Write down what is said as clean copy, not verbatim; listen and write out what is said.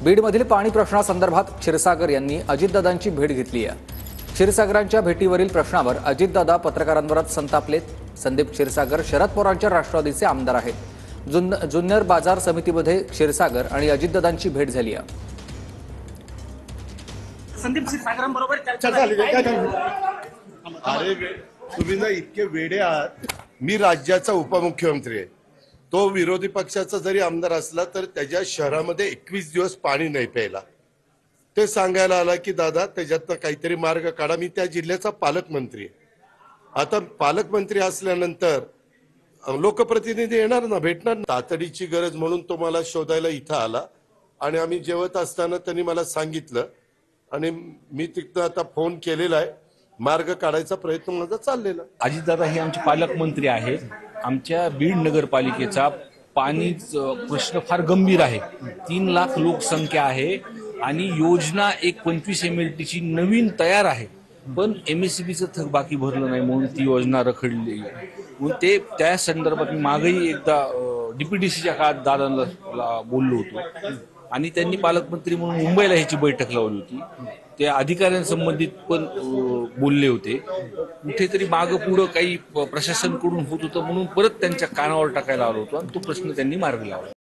बीडमधील पाणी प्रश्नासंदर्भात क्षीरसागर यांनी अजितदादांची भेट घेतली आहे। क्षीरसागरांच्या भेटीवरील प्रश्नावर अजितदादा पत्रकारांवरच संतापलेत। संदीप क्षीरसागर शरद पवारांच्या राष्ट्रवादीचे आमदार आहेत। जुन्नर बाजार समितीमध्ये क्षीरसागर आणि अजितदादांची भेट झाली आहे। संदीप क्षीरसागरांबरोबर चर्चा झाली काय? अरे तुम्ही ना इतके वेडे आहात। मी राज्याचा उपमुख्यमंत्री आहे। तो विरोधी पक्षाचा जरी आमदार असला तर त्याच्या शहरामध्ये 21 दिवस पाणी नाही प्यायला। ते सांगायला आला की दादा त्याच्यात काहीतरी मार्ग काढा। मी त्या जिल्ह्याचा पालकमंत्री आहे। आता पालकमंत्री असल्यानंतर लोकप्रतिनिधी येणार ना, भेटणार। तातडीची गरज म्हणून तो मला शोधायला इथं आला आणि आम्ही जेवत असताना त्यांनी मला सांगितलं आणि मी तिथं आता फोन केलेला आहे। मार्ग काढायचा प्रयत्न माझा चाललेला। अजितदादा हे आमचे पालकमंत्री आहेत। आमच्या बीड नगरपालिकेचा पाणी प्रश्न फार गंभीर आहे। 3 लाख लोकसंख्या आहे आणि योजना एक 25 MLT ची नवीन तयार आहे, पण MSCBचं थकबाकी भरलं नाही म्हणून ती योजना रखडली। म्हणून ते त्या संदर्भात मागेही एकदा DPDCच्या काळात दादांना बोललो होतो आणि त्यांनी पालकमंत्री म्हणून मुंबईला ह्याची बैठक लावली होती। त्या अधिकाऱ्यांसंबंधित पण बोलले होते। कुठेतरी मागं पुढं काही प्रशासनकडून होत होतं म्हणून परत त्यांच्या कानावर टाकायला आलो होतो आणि तो प्रश्न त्यांनी मार्गी लावला।